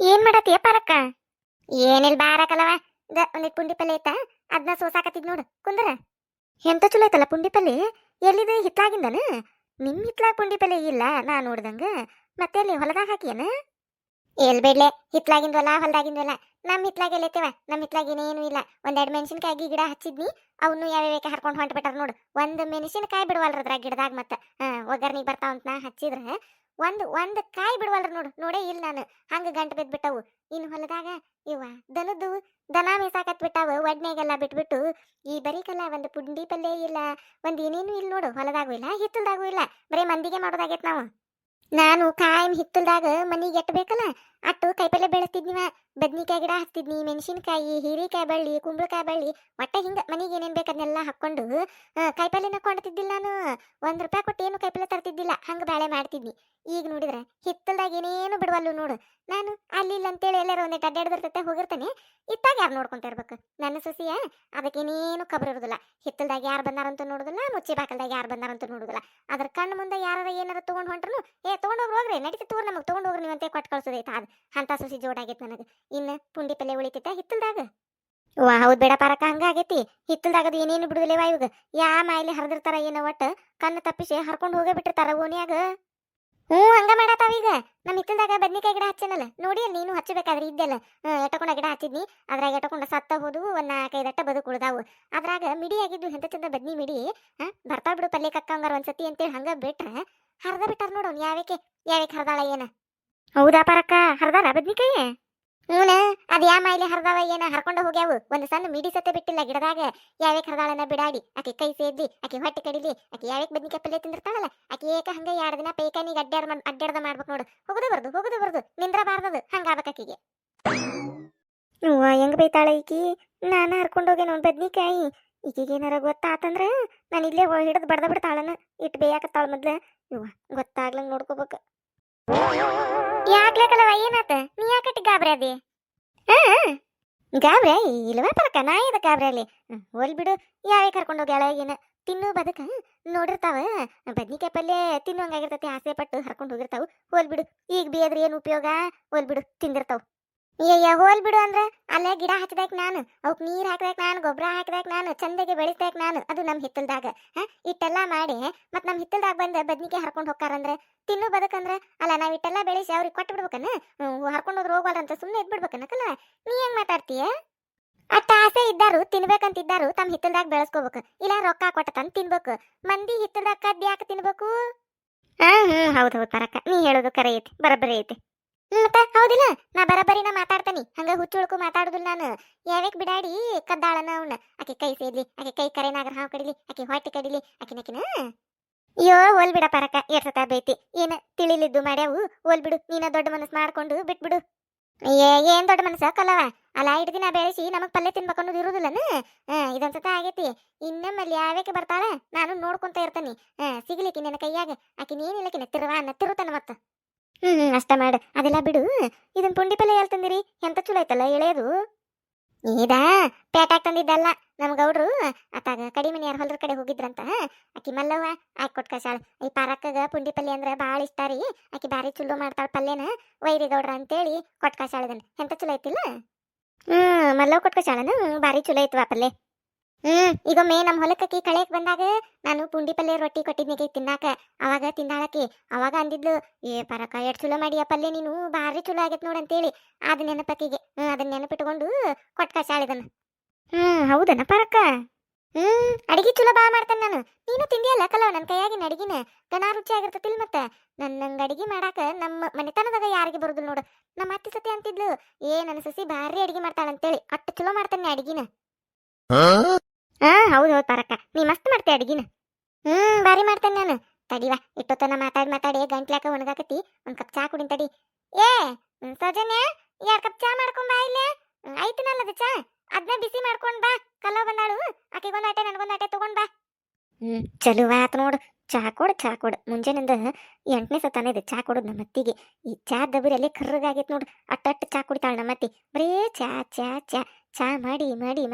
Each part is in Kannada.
ಏನ್ ಮಾಡತ್ತೀಯ ಪಾರಕ್ಕ? ಏನಿಲ್ ಬಾರಕಲವ. ಒಂದಿಟ್ ಪುಂಡಿ ಪಲ್ಲೆ ಐತಾ, ಅದನ್ನ ಸೋಸಾಕತ್ತಿದ್ ನೋಡು. ಕುಂದ್ರ ಎಂತ ಚಲೋ ಐತಲ್ಲ ಪುಂಡಿ ಪಲ್ಲೆ. ಎಲ್ಲಿದೆ ಹಿತ್ಲಾಗಿಂದನ? ನಿಮ್ ಹಿತ್ಲಾಗ ಪುಂಡಿ ಪಲ್ಲೆ ಇಲ್ಲ ನಾ ನೋಡ್ದಂಗ. ಮತ್ತೆ ಅಲ್ಲಿ ಹೊಲದಾಗ ಹಾಕಿಯನ? ಎಲ್ ಬಿಡ್ಲೆ, ಹಿತ್ಲಾಗಿಂದ್ವಲ್ಲ ಹೊಲದಾಗಿಂದ್ವಲ್ಲ. ನಮ್ ಹಿತ್ಲಾಗ ಎಲ್ಲೈತೆವ? ನಮ್ ಹಿತ್ಲಾಗ ಏನೇನು ಇಲ್ಲ. ಒಂದೆರಡು ಮೆಣಸಿನಕಾಯಿ ಗಿಡ ಹಚ್ಚಿದ್ನಿ, ಅವನು ಯಾವ್ಯಾವ ಹರ್ಕೊಂಡು ಹೊಂಟ್ ಬಿಟ್ಟಾರ ನೋಡು. ಒಂದ್ ಮೆಣಸಿನಕಾಯಿ ಬಿಡವಲ್ರದ್ರ ಗಿಡದಾಗ. ಮತ್ತ ಒಗ್ಗರ್ನಿಗೆ ಬರ್ತಾವಂತ ನಾ ಹಚ್ಚಿದ್ರ ಒಂದ್ ಕಾಯಿ ಬಿಡವಲ್ರ ನೋಡು. ನೋಡೇ ಇಲ್ಲ ನಾನು. ಹಂಗ ಗಂಟು ಬಿದ್ಬಿಟ್ಟವು. ಇನ್ನು ಹೊಲದಾಗ ಇವ ದನದ್ದು ದನ ಮೇಸಾಕತ್ ಬಿಟ್ಟಾವ. ಒಡ್ನೆಗೆಲ್ಲ ಬಿಟ್ಬಿಟ್ಟು ಈ ಬರೀಕಲ್ಲ ಒಂದು ಪುಂಡಿ ಪಲ್ಲೆ ಇಲ್ಲ, ಒಂದ್ ಏನೇನು ಇಲ್ಲ ನೋಡು. ಹೊಲದಾಗೂ ಇಲ್ಲ, ಹಿತ್ತಲ್ದಾಗೂ ಇಲ್ಲ. ಬರೀ ಮಂದಿಗೆ ಮಾಡೋದಾಗೈತ್ ನಾವು. ನಾನು ಕಾಯಂ ಹಿತ್ತಲ್ದಾಗ ಮನಿಗೆ ಎಟ್ ಬೇಕಲ್ಲ ಅಟ್ಟು ಕಾಯಿಪಲ್ಲೆ ಬೆಳೆಸ್ತಿದ್ನಿವ. ಬದ್ನಿಕಾಯಿ ಗಿಡ ಹಚ್ತಿದ್ನಿ, ಮೆಣಸಿನಕಾಯಿ, ಹೀರಿಕಾಯಿ ಬಳ್ಳಿ, ಕುಂಬಳಕಾಯಿ ಬಳ್ಳಿ, ಒಟ್ಟ ಹಿಂಗ ಮನಿಗೆ ಏನೇನ್ ಬೇಕನ್ನೆಲ್ಲ ಹಾಕೊಂಡು ಕಾಯಿಪಲ್ಲೆನ ಕೊಂಡ್ತಿದ್ದಿಲ್ಲ ನಾನು. ₹1 ಕೊಟ್ಟು ಏನು ಕಾಯಿಪಲ್ಲೆ ತರ್ತಿದ್ದಿಲ್ಲ. ಹಂಗ ಬಾಳೆ ಮಾಡ್ತಿದ್ನಿ. ಈಗ ನೋಡಿದ್ರೆ ಹಿತ್ತಲ್ದಾಗ ಏನೇನು ಬಿಡವಲ್ಲು ನೋಡು. ನಾನು ಅಲ್ಲಿ ಇಲ್ಲ ಅಂತೇಳಿ ಎಲ್ಲಾರ ಒಂದಿಟ್ಟು ಅಡ್ಡಾಡ್ದಿರ್ತೈತೆ ಹೋಗಿರ್ತಾನೆ. ಇತ್ತಾಗ ಯಾರು ನೋಡ್ಕೊಂತ ಇರ್ಬೇಕು? ನನ್ನ ಸೊಸಿಯ ಅದಕ್ಕೇನೇನು ಖಬರ್ ಇರೋದಿಲ್ಲ. ಹಿತ್ತಲ್ದಾಗ ಯಾರು ಬಂದಾರಂತ ನೋಡುದಿಲ್ಲ, ಮುಚ್ಚಿ ಬಾಕಲ್ದಾಗ ಯಾರು ಬಂದಾರಂತ ನೋಡುದಿಲ್ಲ. ಅದ್ರ ಕಣ್ಣು ಮುಂದೆ ಯಾರು ಏನಾರ ತಗೊಂಡ್ ಹೊಂಟ್ರು ತಗೊಂಡೋಗ್ರಿ ನಡೀತಿ ತೋರ್, ನಮಗೆ ತಗೊಂಡೋಗ್ರಿ ನೀವಂತೆ ಕೊಟ್ಟು ಕಳ್ಸೋದೈತ. ಅದು ಅಂತ ಸೊಸಿ ಜೋಡಾಗೈತೆ ನನಗೆ. ಇನ್ನು ಪುಂಡಿ ಪಲ್ಲೆ ಉಳಿತೈತೆ ಹಿತ್ತಲ್ದಾಗ. ವಾ ಹೌದ್ ಬೇಡ ಪಾರಕ, ಹಂಗಾಗೈತಿ. ಹಿತ್ತಲ್ದಾಗದು ಏನೇನು ಬಿಡುದಿಲ್ಲವಾ ಇವಾಗ. ಯಾ ಮಾಯಿಲೆ ಹರಿದಿರ್ತಾರ ಏನೋ, ಒಟ್ಟು ಕಣ್ಣು ತಪ್ಪಿಸಿ ಹರ್ಕೊಂಡು ಹೋಗೇ ಬಿಟ್ಟಿರ್ತಾರ ಓಣಿಯಾಗ. ಹಂಗ ಮಾಡತಾವ ಈಗ. ನಮ್ಮ ಹಿತ್ತಲ್ದಾಗ ಬದ್ನಿಕಾಯಿ ಗಿಡ ಹಚ್ಚನಲ್ಲ ನೋಡಿ. ಅಲ್ಲಿ ನೀನು ಹಚ್ಚಬೇಕಾದ್ರೆ ಇದ್ದೆಲ್ಲ ಎಟಕೊಂಡ ಗಿಡ ಹಚ್ಚಿದ್ನಿ. ಅದ್ರಾಗ ಎಟಕೊಂಡ ಸತ್ತ ಹೋದು, ಒಂದ್ 4-5 ಅಟ್ಟ ಬದುಕು ಉಳ್ದಾವು. ಅದ್ರಾಗ ಮಿಡಿ ಆಗಿದ್ದು ಎಂತ ಚಂದ ಬದ್ನಿ ಮಿಡಿ. ಬರ್ತಾವ್ ಬಿಡು ಪಲ್ಲೆ ಕಕ್ಕಂಗಾರ ಒಂದ್ಸತಿ ಅಂತೇಳಿ ಹಂಗ ಬಿಟ್ರ ಹರ್ದ ಬಿಟ್ಟಾರ ನೋಡು. ಯಾವಕ್ಕೆ ಹರ್ದಾಳ ಏನ? ಹೌದಾ ಪಾರಕ್ಕ, ಹರ್ದಾರ ಬದ್ನಿಕಾಯಿ? ಹೂನ, ಅದ್ ಯಾ ಮಾಯಿಲೆ ಹರ್ದಾವ ಏನ, ಹರ್ಕೊಂಡ ಹೋಗ್ಯಾವು. ಒಂದ್ ಸಣ್ಣ ಮಿಡಿ ಸತ್ತೆ ಬಿಟ್ಟಿಲ್ಲ ಗಿಡದಾಗ. ಯಾವ್ಯಾಕ ಹರ್ದಾಳನ ಬಿಡಾಡಿ. ಆಕೆ ಕೈ ಸೇದ್ಲಿ, ಆಕೆ ಹೊಟ್ಟೆ ಕಡಿಲಿ, ಆಕೆ ಯಾವ್ಯಾಕ ಬದ್ನಿಕಾಯಿ ಪಲ್ಲೆ ತಿಂದಿರ್ತಾಳಲ್ಲ, ಆಕೆ ಏಕ ಹಂಗ 2 ದಿನ ಪೈಕಾನಿಗೆ ಅಡ್ಡಾಡ್ದ ಮಾಡ್ಬೇಕು ನೋಡು. ಹೋಗುದು ಬರ್ದು ನಿಂದ್ರ ಬಾರ್ದದು ಹಂಗ ಆಗ್ಬೇಕಾಕಿಗೆ. ಹೆಂಗ್ ಬೈತಾಳ ಈಕಿ. ನಾನ ಹರ್ಕೊಂಡೋಗೆ ನೋಡ್ ಬದ್ನಿಕಾಯಿ. ಈಗೇನಾರ ಗೊತ್ತಾತಂದ್ರ ನಾನು ಇಲ್ಲೇ ಹಿಡಿದು ಬಡ್ದ ಬಿಡ್ತಾಳನ. ಇಟ್ಟು ಬೇಯಾಕತ್ತಾಳ ಮೊದ್ಲ. ಗೊತ್ತಾಗ್ಲಂಗ್ ನೋಡ್ಕೋಬೇಕು. ಯಾಕ್ಲೇಕಲ್ಲವ, ಏನಾತ? ನೀ ಯಾಕಟ್ಟಿ ಗಾಬ್ರಿ ಅದಿ? ಗಾಬ್ರಿ ಇಲ್ವಾ ಪರಕ? ನಾ ಎದ ಗಾಬ್ರಿ ಅಲ್ಲಿ? ಹೋಲ್ ಬಿಡು. ಯಾವೇ ಕರ್ಕೊಂಡೋಗ್ಯಾಳ ಏನ? ತಿನ್ನು ಬದಕ ನೋಡಿರ್ತಾವ. ಬದ್ನಿಕಾಯಿ ಪಲ್ಲೆ ತಿನ್ನುವಂಗಾಗಿರ್ತತಿ. ಆಸೆ ಪಟ್ಟು ಹರ್ಕೊಂಡು ಹೋಗಿರ್ತಾವ. ಹೋಲ್ ಬಿಡು. ಈಗ ಬೇದ್ರ ಏನು ಉಪಯೋಗ? ಹೋಲ್ ಬಿಡು, ತಿಂದಿರ್ತಾವ. ಹೋಲ್ ಬಿಡು ಅಂದ್ರ ಅಲ್ಲೇ ಗಿಡ ಹಾಕಿದಾಕ ನಾನು, ಅವಕ್ ನೀರ್ ಹಾಕಿದಾಕ ನಾನು, ಗೊಬ್ಬರ ಹಾಕಿದಾಕ ನಾನು, ಚಂದಗೆ ಬೆಳೆಸ್ದಾಕ ನಾನು. ಅದು ನಮ್ ಹಿತ್ತಲ್ದಾಗ ಇಟ್ಟೆಲ್ಲಾ ಮಾಡಿ ಮತ್ ನಮ್ ಹಿತ್ತಲ್ದಾಗ ಬಂದ ಬದ್ನಿಕಾಯಿ ಹರ್ಕೊಂಡ್ ಹೋಗ್ತಾರಂದ್ರ ತಿನ್ನು ಬದಕಂದ್ರ ಅಲ್ಲ, ನಾವ್ ಇಟ್ಟೆಲ್ಲಾ ಬೆಳೆಸಿ ಅವ್ರಿಗೆ ಕೊಟ್ಟು ಬಿಡ್ಬೇಕನ್ನ. ಹರ್ಕೊಂಡ್ ಹೋದ್ರ ಹೋಗ್ಬಾರ್ದಂತ ಸುಮ್ನೆ ಇದ್ಬಿಡ್ಬೇಕನ್ನಕಲ್ಲ. ನೀ ಹೆಂಗ್ ಮಾತಾಡ್ತೀಯ? ಅಟ್ಟ ಆಸೆ ಇದ್ದಾರು, ತಿನ್ಬೇಕಂತಿದ್ದಾರು ತಮ್ಮ ಹಿತ್ತಲ್ದಾಗ ಬೆಳೆಸ್ಕೋಬೇಕು. ಇಲ್ಲ ರೊಕ್ಕ ಕೊಟ್ಟ ತಂದ್ ತಿನ್ಬೇಕು. ಮಂದಿ ಹಿತ್ತಲ್ದಾಗ ಕದ್ದಿ ಯಾಕೆ ತಿನ್ಬೇಕು? ಹೌದ್ ಪರಕ್ಕ, ನೀ ಹೇಳೋದು ಕರೆ ಐತಿ, ಬರಬ್ಬರಿ ಐತಿ. ಮತ್ತ ಹೌದಿಲ್ಲ, ನಾ ಬರಬರಿನ ಮಾತಾಡ್ತಾನಿ. ಹಂಗ ಹುಚ್ಚುಳ್ಕು ಮಾತಾಡುದಿಲ್ಲ ನಾನು. ಯಾವ್ಯಾಕ್ ಬಿಡಾಡಿ ಕದ್ದಾಳನ ಅವನ. ಆಕೆ ಕೈ ಸೇದ್ಲಿ, ಆಕೆ ಕೈ ಕರೆನಾಗರ ಹಾವು ಕಡಿಲಿ, ಆಕೆ ಹೊಟ್ಟೆ ಕಡಿಲಿ, ಆಕಿನಕಿನ. ಅಯ್ಯೋ ಹೋಲ್ ಬಿಡ ಪರಕ, ಎಷ್ಟ್ ಸತ ಬೈತಿ. ಏನ ತಿಳಿಲಿದ್ದು ಮಾಡ್ಯಾವು. ಹೋಲ್ ಬಿಡು, ನೀನ ದೊಡ್ಡ ಮನಸ್ಸು ಮಾಡ್ಕೊಂಡು ಬಿಟ್ಬಿಡು. ಏನ್ ದೊಡ್ಡ ಮನಸ್ಸ ಕಲ್ಲವ. ಅಲ್ಲ, 2 ದಿನ ಬೆಳೆಸಿ ನಮಗ್ ಪಲ್ಲೆ ತಿನ್ಬೇಕು ಅನ್ನೋದು ಇರುದಿಲ್ಲನ. ಇದೊಂದ್ಸತ ಆಗೈತಿ. ಇನ್ನೊಮ್ಮಲ್ಲಿ ಯಾವ್ಯಾಕೆ ಬರ್ತಾಳ ನಾನು ನೋಡ್ಕೊಂತ ಇರ್ತಾನಿ. ಸಿಗ್ಲಿಕ್ಕೆ ನಿನ್ನ ಕೈಯಾಗ ಆಕಿನೇನಿಲ್ಲಕಿನ ತಿರುತಾನ ಮತ್ತ. ಅಷ್ಟ ಮಾಡ. ಅದೆಲ್ಲ ಬಿಡು. ಇದನ್ ಪುಂಡಿ ಪಲ್ಲೆ ಎಲ್ ತಂದಿರಿ? ಎಂತ ಚಲೋ ಐತಲ್ಲ ಎಳೆಯದು. ಇದಾ ಪೇಟಾಕ್ ತಂದಿದ್ದಲ್ಲ. ನಮ್ ಗೌಡ್ರು ಅತ್ತಾಗ ಕಡಿಮನಿಯಾರ ಹೊಲದ ಕಡೆ ಹೋಗಿದ್ರಂತ. ಆಕಿ ಮಲ್ಲವ್ವ ಆಕಿ ಕೊಟ್ ಕಸಾಳ. ಈ ಪಾರಕ್ಕಗ ಪುಂಡಿ ಪಲ್ಲೆ ಅಂದ್ರ ಬಾಳ ಇಷ್ಟ ರೀ. ಆಕಿ ಬಾರಿ ಚಲೋ ಮಾಡ್ತಾಳ ಪಲ್ಲೆನ. ವೈರಿ ಗೌಡ್ರ ಅಂತೇಳಿ ಕೊಟ್ ಕಸಾಳ. ಇದನ್ ಎಂತ ಚಲೋ ಐತಿಲ್ಲ. ಮಲ್ಲವ್ ಕೊಟ್ ಕಸಾಳನ. ಬಾರಿ ಚಲೋ ಐತ್ವಾ ಪಲ್ಲೆ. ಈಗೊಮ್ಮೆ ನಮ್ ಹೊಲಕ್ಕಿ ಕಳೆಯಕ್ ಬಂದಾಗ ನಾನು ಪುಂಡಿ ಪಲ್ಲೆ ರೊಟ್ಟಿ ಕೊಟ್ಟಿದ್ನಿಗೆ ತಿನ್ನಾಕ. ಅವಾಗ ತಿಂದಾಳಕಿ. ಅವಾಗ ಅಂದಿದ್ಲು, ಪರಕ ಎಷ್ಟ್ ಚಲೋ ಮಾಡಿ ಆ ಪಲ್ಲೆ ನೀನು, ಬಾರಿ ಚಲೋ ಆಗೈತ್ ನೋಡಂತೇಳಿ. ಅದ್ ನೆನಪಕ್ಕಿಗೆ ಅದನ್ನ ನೆನಪಿಟ್ಕೊಂಡು ಕೊಟ್ ಕಸಾಳಿದನ. ಹೌದನ ಪರಕ? ಅಡಿಗೆ ಚಲೋ ಬಾ ಮಾಡ್ತಾನೆ ನಾನು. ನೀನು ತಿಂದಿಯಲ್ಲ ಕಲವ ನನ್ನ ಕೈಯಾಗಿನ ಅಡಿಗಿನ. ಗಣ ರುಚಿ ಆಗಿರ್ತತಿಲ್ ಮತ್ತ. ನನ್ನಂಗ ಅಡಿಗೆ ಮಾಡಾಕ ನಮ್ಮ ಮನೆತನದಾಗ ಯಾರಿಗೆ ಬರುದಿಲ್ಲ ನೋಡು. ನಮ್ಮ ಅತ್ತಿ ಸತಿ ಅಂತಿದ್ಲು, ನನ್ನ ಸಸಿ ಭಾರಿ ಅಡಿಗೆ ಮಾಡ್ತಾಳಂತೇಳಿ. ಅಟ್ಟು ಚಲೋ ಮಾಡ್ತಾನೆ ಅಡಿಗಿನ. ಹೌದ್ ಪರಕ್ಕ, ನೀ ಮಸ್ತ್ ಮಾಡ್ತೀಯ ಅಡಿಗಿನ. ಬಾರಿ ಮಾಡ್ತೇನೆ ನಾನು. ತಡಿವಾ, ಇಟ್ಟೊತ್ತನ ಮಾತಾಡಿ ಗಂಟ್ಲಾಕ ಒಣಗಾಕತಿ. 1 ಕಪ್ ಚಾ ಕುಡಿನ್ ತಡಿ. ಸೌಜನ್ಯ, 2 ಕಪ್ ಚಾ ಮಾಡ್ಕೊಂಡ್ ಬಾ. ಇಲ್ಲೇ ಐತನಲ್ಲದ ಚಾ, ಅದನ್ನ ಬಿಸಿ ಮಾಡ್ಕೊಂಡ್ ಬಾ. ಕಲ್ಲ ಬಂದಾಳು, ಆಕಿಗೊಂದ್ ಆಟೆ ನನಗೊಂದ್ ಆಟೆ ತಗೊಂಡ್ ಬಾ. ಚಲೋ ಆತ್ ನೋಡು. ಚಾ ಕೊಡು. ಮುಂಜಾನಿಂದ 8ನೇ ಸತಾನ ಇದೆ ಚಾ ಕೊಡುದು ನಮ್ಮ ಅತ್ತಿಗೆ. ಈ ಚಾ ದಬರಿ ಅಲ್ಲೇ ಕರ್ರಗಾಗೈತ್ ನೋಡು. ಅಟ್ಟ ಚಾ ಕುಡಿತಾಳ ನಮ್ಮ ಅತ್ತಿ. ಬರೇ ಚಾ ಚಾ ಚಾ ಚಾ ಮಾಡಿ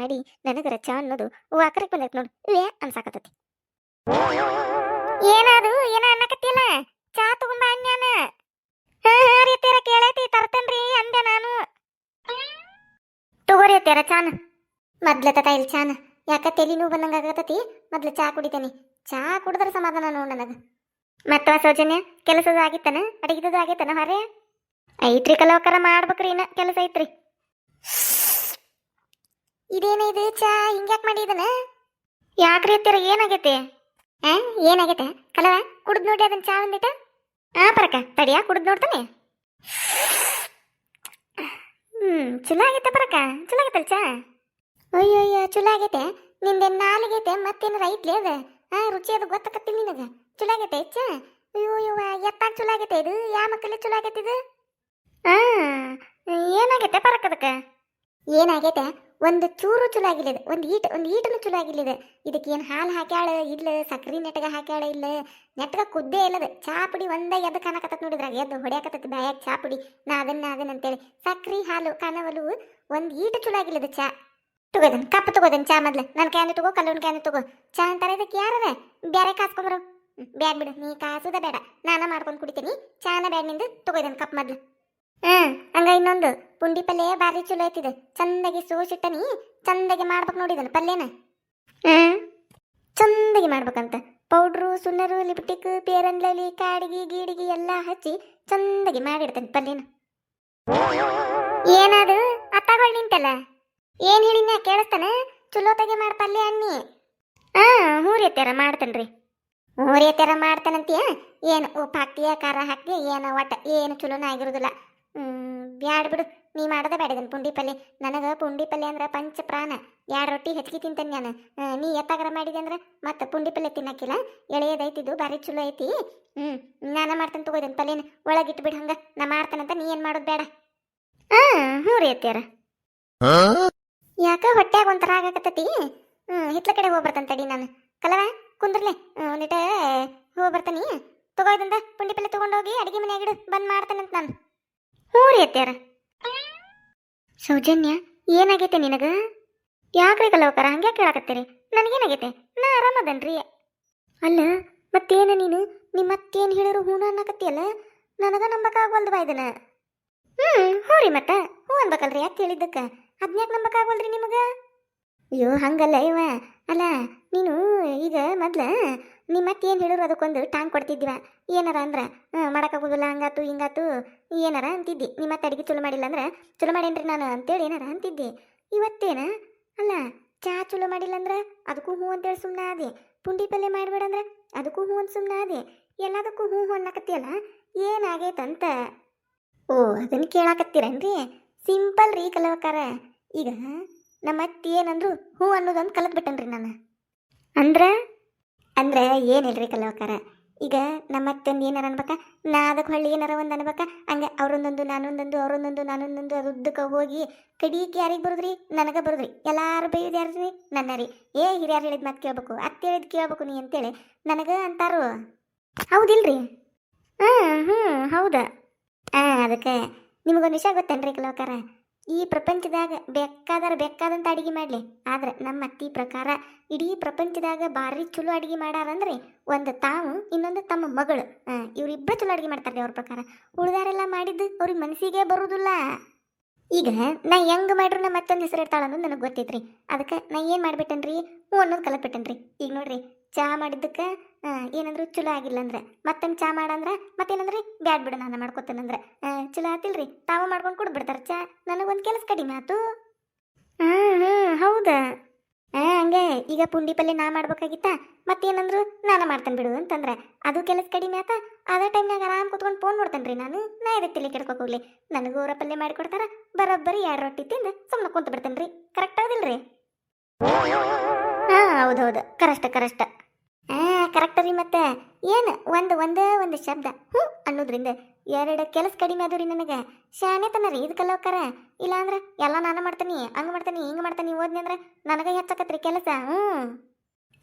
ನನಗರ ಚಾ ಅನ್ನೋದು ವಾಕರಕ್ ಬಂದೈತ್ ನೋಡು. ಅನ್ಸಾಕತ್ತತಿ. ಏನದು ಏನ ಅನ್ನಕತ್ತಿಲ್ಲ? ಚಾ ತಗೊಂಬ ಅನ್ಯಾನ. ರೀತಿಯರ ಕೇಳೈತಿ, ತರ್ತೇನ್ರಿ ಅಂದೆ ನಾನು. ಎತ್ತಾರ ಚಾನ ಮೊದ್ಲತ್ತ ಇಲ್ಲಿ ಚಾನ ಯಾಕ ತಲಿ ನೋವು ಬಂದಂಗ ಆಗತತಿ ಮೊದ್ಲು ಚಾ ಕುಡಿತೇನಿ ಚಾ ಕುಡಿದ್ರೆ ಸಮಾಧಾನ ನೋಡ್ ನನಗ ಮತ್ತ ಸೌಜನ್ಯ ಕೆಲಸದ ಆಗಿತ್ತನ ಅಡಿಗೆದು ಆಗೈತನ ಹೊರೆ ಐತ್ರಿ ಕಲವಕರ ಮಾಡ್ಬೇಕ್ರಿ ಇನ್ನ ಕೆಲಸ ಐತ್ರಿ ಇದೇನ ಇದು ಚಾ ಹಿಂಗ್ಯಾಕ್ ಮಾಡಿದನ ಯಾಕ್ರಿ ಎತ್ತೀರ ಏನಾಗೈತೆ ಏನಾಗೈತೆ ಕಲವ ಕುಡ್ದು ನೋಡಿ ಅದನ್ನ ಚಾ ಒಂದಿಟ ಪರಕ ತಡಿಯಾ ಕುಡ್ದು ನೋಡ್ತಾನೆ ಚಲೋ ಆಗೈತೆ ಪರಕ ಚಲೋ ಆಗೈತಲ್ ಚಾ ಅಯ್ಯಯ್ಯ ಚಲೋ ಆಗೈತೆ ನಿಂದೆ ನಾಲಿಗೈತೆ ಮತ್ತೇನಾರ ಐತ್ಲಿ ಅದ ರುಚಿ ಅದು ಗೊತ್ತಾಕತ್ತಿಲ್ಲ ನಿನಗ ಚಲೋ ಆಗೈತೆ ಚಾ ಅಯ್ಯೋ ಇವ ಎತ್ತಾಗ ಚಲೋ ಆಗೈತೆ ಇದು ಯಾವ ಮಕ್ಕಳೇ ಚಲೋ ಆಗೈತೆ ಇದು ಏನಾಗೈತೆ ಪರಕ ಅದಕ್ಕೆ ಏನಾಗೈತೆ ಒಂದು ಚೂರು ಚಲೋ ಆಗಿಲ್ಲದ ಒಂದು ಈಟನು ಚಲೋ ಆಗಿಲ್ಲದ ಇದಕ್ಕೆ ಏನು ಹಾಲು ಹಾಕ್ಯಾಳ ಇಲ್ಲ ಸಕ್ರಿ ನೆಟ್ಟಗ ಹಾಕ್ಯಾಳ ಇಲ್ಲ ನೆಟ್ಟಗ ಕುದ್ದೇ ಇಲ್ಲದ ಚಾ ಪುಡಿ ಒಂದ ಎದ್ದು ಕಾಣಕತ್ತ ನೋಡಿದ್ರಾಗ ಎದ್ದು ಹೊಡ್ಯಾಕತ್ತ ಬಾಯಾಗ ಚಾ ಪುಡಿ ನಾ ಅದನ್ನ ಅಂತೇಳಿ ಸಕ್ರಿ ಹಾಲು ಕಾಣವಲು ಒಂದು ಈಟು ಚಲೋ ಆಗಿಲ್ಲದ ಚಾ ತಗೋದನ್ ಕಪ್ ತಗೋದನ್ ಚಾ ಮೊದ್ಲು ನನ್ನ ಕ್ಯಾನ್ ತಗೋ ಕಲ್ಲೂನ್ ಕ್ಯಾನ್ ತಗೋ ಚಾ ಅಂತಾರೆ ಇದಕ್ಕೆ ಯಾರದ ಬೇರೆ ಕಾಸ್ಕೊಂಬರು ಬ್ಯಾಡ್ ಬಿಡು ನೀ ಕಾಸುದ ಬೇಡ ನಾನ ಮಾಡ್ಕೊಂಡು ಕುಡಿತೀನಿ ಚಾನ ಬ್ಯಾಡ್ ನಿಂದು ತಗೋದನ್ ಕಪ್ ಮೊದ್ಲು ಹಂಗ ಇನ್ನೊಂದು ಪುಂಡಿ ಪಲ್ಯ ಬಾರಿ ಚಲೋ ಐತಿದೆ ಚಂದಾಗಿ ಸೋಸಿಟ್ಟನಿ ಚಂದಾಗಿ ಮಾಡ್ಬೇಕು ನೋಡಿದನು ಪಲ್ಯನ ಚಂದಾಗಿ ಮಾಡ್ಬೇಕಂತ ಪೌಡ್ರು ಸುಣ್ಣರು ಲಿಪ್ಟಿಕ್ ಪೇರನ್ಲಲಿ ಕಾಡಿಗೆ ಗೀಡಿಗೆ ಎಲ್ಲ ಹಚ್ಚಿ ಚಂದಾಗಿ ಮಾಡಿಡ್ತಾನೆ ಪಲ್ಯನ ಏನದು ಅತ್ತಗೊಳ್ ನಿಂತಲ್ಲ ಏನ್ ಹೇಳಿನ ಕೇಳಿಸ್ತಾನ ಚಲೋತಾಗೆ ಮಾಡ ಪಲ್ಯ ಅನ್ನಿ ಹೂರಿ ಎತ್ತಾರ ಮಾಡ್ತೇನ್ರಿ ಹೂರಿ ಎತ್ತಾರ ಮಾಡ್ತಾನಂತೀಯ ಏನು ಉಪ್ಪು ಹಾಕ್ತೀಯ ಖಾರ ಹಾಕ್ತೀಯ ಏನು ಒಟ್ಟ ಏನು ಚಲೋನ ಆಗಿರೋದಿಲ್ಲ ಬ್ಯಾಡ್ ಬಿಡು ನೀ ಮಾಡೋದ ಬೇಡದನ್ ಪುಂಡಿ ಪಲ್ಯ ನನಗೆ ಪುಂಡಿ ಪಲ್ಯ ಅಂದ್ರೆ ಪಂಚ ಪ್ರಾಣ 2 ರೊಟ್ಟಿ ಹೆಚ್ಚಿಗೆ ತಿಂತೇನೆ ನಾನು ನೀ ಎತ್ತಾಗರ ಮಾಡಿದೆ ಅಂದ್ರೆ ಮತ್ತೆ ಪುಂಡಿ ಪಲ್ಯ ತಿನ್ನಕ್ಕಿಲ್ಲ ಎಳೆಯದೈತಿದ್ದು ಭಾರಿ ಚಲೋ ಐತಿ ನಾನು ಮಾಡ್ತೇನೆ ತಗೋದೇನು ಪಲ್ಯನ ಒಳಗಿಟ್ಟು ಬಿಡು ಹಂಗ ನಾ ಮಾಡ್ತೇನಂತ ನೀ ಏನು ಮಾಡೋದು ಬೇಡ ಹ್ಞೂ ರೀ ಅತ್ಯಾರ ಯಾಕ ಹೊಟ್ಯಾಗ ಒಂಥರ ಆಗಾಕತ್ತತಿ ಹಿತ್ಲ ಕಡೆ ಹೋಗ್ಬರ್ತೇನೆ ತಡಿ ನಾನು ಕಲವ ಕುಂದ್ರಲೆ ಒಂದಿಟ ಹೋಗ್ಬರ್ತಾನಿ ತಗೋದಂದ ಪುಂಡಿ ಪಲ್ಯ ತಗೊಂಡೋಗಿ ಅಡಿಗೆ ಮನೆಯಾಗಿಡು ಬಂದ್ ಮಾಡ್ತೇನಂತ ನಾನು ಹ್ಞೂ ರೀ ಅತ್ಯಾರ ಸೌಜನ್ಯ ಏನಾಗೈತೆ ನಿನಗ ಯಾಕ್ರಿ ಕಲವಕರ ಹಂಗೆ ಕೇಳಾಕತ್ತೀರಿ ನನಗೇನಾಗೈತೆ ನಾ ಆರಾಮದನ್ರಿ ಅಲ್ಲ ಮತ್ತೇನ ನೀನು ನಿಮ್ಮ ಮತ್ತೇನು ಹೇಳಿರು ಹೂನ ಅನ್ನಕತ್ತಿಯಲ್ಲ ನನಗ ನಂಬಕ್ಕಾಗವಲ್ದು ಇದನ್ನ ಹ್ಞೂ ರೀ ಮತ್ತೆ ಹ್ಞೂ ಅನ್ಬೇಕಲ್ರಿ ಯಾಕೆ ಹೇಳಿದ್ದಕ್ಕ ಅದ್ನ್ಯಾಕೆ ನಂಬಕ್ಕಾಗವಲ್ರಿ ನಿಮಗ ಅಯ್ಯೋ ಹಂಗಲ್ಲ ಇವ ಅಲ್ಲ ನೀನು ಈಗ ಮೊದ್ಲ ನಿಮ್ಮ ಮತ್ತೆ ಏನು ಹೇಳಿರು ಅದಕ್ಕೊಂದು ಟಾಂಗ್ ಕೊಡ್ತಿದ್ದಿವ ಏನಾರ ಅಂದ್ರೆ ಮಾಡೋಕ್ಕಾಗೋದಿಲ್ಲ ಹಂಗಾತು ಹಿಂಗಾತು ಏನಾರ ಅಂತಿದ್ದಿ ನಿಮ್ಮ ಮತ್ತೆ ಅಡಿಗೆ ಚಲೋ ಮಾಡಿಲ್ಲ ಅಂದ್ರೆ ಚಲೋ ಮಾಡೇನ್ರಿ ನಾನು ಅಂತೇಳಿ ಏನಾರ ಅಂತಿದ್ದೆ ಇವತ್ತೇನ ಅಲ್ಲ ಚಾ ಚಲೋ ಮಾಡಿಲ್ಲ ಅಂದ್ರೆ ಅದಕ್ಕೂ ಹ್ಞೂ ಅಂತೇಳಿ ಸುಮ್ಮನೆ ಅದೇ ಪುಂಡಿ ಪಲ್ಯ ಮಾಡಬೇಡ ಅಂದ್ರೆ ಅದಕ್ಕೂ ಹ್ಞೂ ಅಂತ ಸುಮ್ಮನೆ ಅದೇ ಎಲ್ಲದಕ್ಕೂ ಹ್ಞೂ ಹ್ಞೂ ಅನ್ನಕತ್ತಿಯಲ್ಲ ಏನಾಗೈತಂತ ಓ ಅದನ್ನು ಕೇಳಾಕತ್ತೀರನ್ರಿ ಸಿಂಪಲ್ ರೀ ಕಲವಕಾರ ಈಗ ನಮ್ಮ ಅತ್ತಿ ಏನಂದ್ರು ಹ್ಞೂ ಅನ್ನೋದೊಂದು ಕಲತ್ಬಿಟ್ಟನ್ರಿ ನಾನು ಅಂದ್ರೆ ಏನಿಲ್ರಿ ಕಲವಕಾರ ಈಗ ನಮ್ಮ ಅತ್ತೊಂದು ಏನಾರ ಅನ್ಬೇಕಾ ನಾ ಅದಕ್ಕೆ ಹೊಳ್ಳಿ ಏನಾರ ಒಂದು ಅನ್ಬೇಕಾ ಹಂಗೆ ಅವ್ರೊಂದೊಂದು ನಾನೊಂದೊಂದು ಅವ್ರೊಂದೊಂದು ನಾನೊಂದೊಂದು ಅದು ಉದ್ದಕ್ಕೆ ಹೋಗಿ ಕಡಿಯಕ್ಕೆ ಯಾರಿಗೆ ಬರೋದ್ರಿ ನನಗೆ ಬರೋದ್ರಿ ಎಲ್ಲಾರು ಬೈದು ಯಾರ್ರಿ ನನ್ನ ರೀ ಹಿರಿಯಾರು ಹೇಳಿದ ಮಾತು ಕೇಳ್ಬೇಕು ಅತ್ತೆ ಹೇಳಿದ್ ಕೇಳ್ಬೇಕು ನೀ ಅಂತೇಳಿ ನನಗೆ ಅಂತಾರು ಹೌದಿಲ್ರಿ ಹ್ಞೂ ಹೌದಾ ಅದಕ್ಕೆ ನಿಮಗೊಂದು ವಿಷಯ ಗೊತ್ತೇನ್ರಿ ಕಲವಕಾರ ಈ ಪ್ರಪಂಚದಾಗ ಬೇಕಾದಂಥ ಅಡಿಗೆ ಮಾಡಲಿ ಆದ್ರೆ ನಮ್ಮ ಅತ್ತಿ ಪ್ರಕಾರ ಇಡೀ ಪ್ರಪಂಚದಾಗ ಭಾರಿ ಚಲೋ ಅಡಿಗೆ ಮಾಡಾರಂದ್ರೆ ಒಂದು ತಾವು ಇನ್ನೊಂದು ತಮ್ಮ ಮಗಳು ಇವರಿಬ್ಬರು ಚಲೋ ಅಡಿಗೆ ಮಾಡ್ತಾರೆ ಅವ್ರ ಪ್ರಕಾರ ಉಳಿದಾರೆಲ್ಲ ಮಾಡಿದ್ದು ಅವ್ರಿಗೆ ಮನಸ್ಸಿಗೆ ಬರುವುದಿಲ್ಲ ಈಗ ನಾ ಹೆಂಗೆ ಮಾಡ್ರು ನಾ ಮತ್ತೊಂದು ಹೆಸರು ಇರ್ತಾಳ ಅನ್ನೋದು ನನಗೆ ಗೊತ್ತೈತ್ರಿ ಅದಕ್ಕೆ ನಾ ಏನು ಮಾಡಿಬಿಟ್ಟೇನ್ರಿ ಹ್ಞೂ ಅನ್ನೋದು ಕಲತ್ಬಿಟ್ಟೇನ್ರಿ ಈಗ ನೋಡ್ರಿ ಚಾ ಮಾಡಿದ್ದಕ್ಕೆ ಏನಂದ್ರು ಚಲೋ ಆಗಿಲ್ಲ ಅಂದ್ರೆ ಮತ್ತೊಂದು ಚಾ ಮಾಡಂದ್ರೆ ಮತ್ತೇನಂದ್ರಿ ಬ್ಯಾಡ್ ಬಿಡು ನಾನು ಮಾಡ್ಕೊತೇನಂದ್ರೆ ಚಲೋ ಆತಿಲ್ರಿ ತಾವು ಮಾಡ್ಕೊಂಡು ಕೊಡ್ಬಿಡ್ತಾರೆ ಚಾ ನನಗೊಂದು ಕೆಲಸ ಕಡಿಮೆ ಆಯ್ತು ಹೌದಾ ಹಂಗೆ ಈಗ ಪುಂಡಿ ಪಲ್ಯ ನಾ ಮಾಡ್ಬೇಕಾಗಿತ್ತ ಮತ್ತೇನಂದ್ರು ನಾನು ಮಾಡ್ತೇನೆ ಬಿಡು ಅಂತಂದ್ರೆ ಅದು ಕೆಲಸ ಕಡಿಮೆ ಆತ ಅದೇ ಟೈಮ್ನಾಗ ಆರಾಮ್ ಕೂತ್ಕೊಂಡು ಫೋನ್ ನೋಡ್ತೇನೆ ನಾ ಎದಕ್ಕೆ ತಲೆ ಕೆಡ್ಕೋಕೆ ಹೋಗ್ಲಿ ನನಗೂ ಅವರ ಪಲ್ಯ ಮಾಡಿಕೊಡ್ತಾರ ಬರೋಬ್ಬರಿ 2 ರೊಟ್ಟಿ ತಿಂದು ಸುಮ್ಮನೆ ಕುಂತ ಬಿಡ್ತೇನೆ ಕರೆಕ್ಟ್ ಆಗೋದಿಲ್ರಿ ಹೌದೌದು ಕರೆಕ್ಟ್ ಕರೆಕ್ಟ್ ರೀ ಮತ್ತೆ ಏನು ಒಂದು ಶಬ್ದ ಹ್ಞೂ ಅನ್ನೋದ್ರಿಂದ 2 ಕೆಲಸ ಕಡಿಮೆ ಅದು ರೀ ನನಗೆ ಶಾನೆತನ ರೀ ಇದು ಕಲೋಕರ ಇಲ್ಲಾಂದ್ರೆ ಎಲ್ಲ ನಾನು ಮಾಡ್ತೀನಿ ಹಂಗೆ ಮಾಡ್ತೀನಿ ಹಿಂಗೆ ಮಾಡ್ತೀನಿ ಓದ್ನಿ ಅಂದ್ರೆ ನನಗೆ ಹೆಚ್ಚಾಕತ್ರಿ ಕೆಲಸ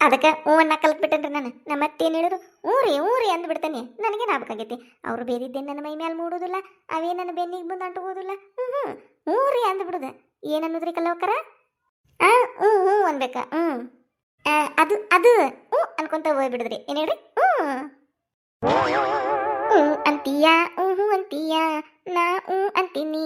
ಅದಕ್ಕೆ ಹೂವನ್ನ ಕಲ್ತ್ಬಿಟ್ಟೇನ್ರಿ ನಾನು ನಮ್ಮ ಮತ್ತೇನು ಹೇಳಿದ್ರು ಹ್ಞೂ ರೀ ಅಂದ್ಬಿಡ್ತೇನೆ ನನಗೇನು ಆಗ್ಬೇಕಾಗೈತಿ ಅವ್ರು ಬೇರಿದ್ದೇನೆ ನನ್ನ ಮೈ ಮೇಲೆ ಮೂಡೋದಿಲ್ಲ ಅವೇ ನನ್ನ ಬೆನ್ನಿಗೆ ಬಂದು ಅಂಟುಗೋದಿಲ್ಲ ಹ್ಞೂ ರೀ ಅಂದ್ಬಿಡುದು ಏನನ್ನೋದ್ರಿ ಕಲೋಕರ ಹ್ಞೂ ಅನ್ಬೇಕಾ ಅದು ಅನ್ಕೊಂತ ಹೋಗ್ಬಿಡಿದ್ರಿ ಏನು ಹೇಳ್ರಿ ಅಂತೀಯಾ ಅಂತೀಯಾ ನಾ ಅಂತೀನಿ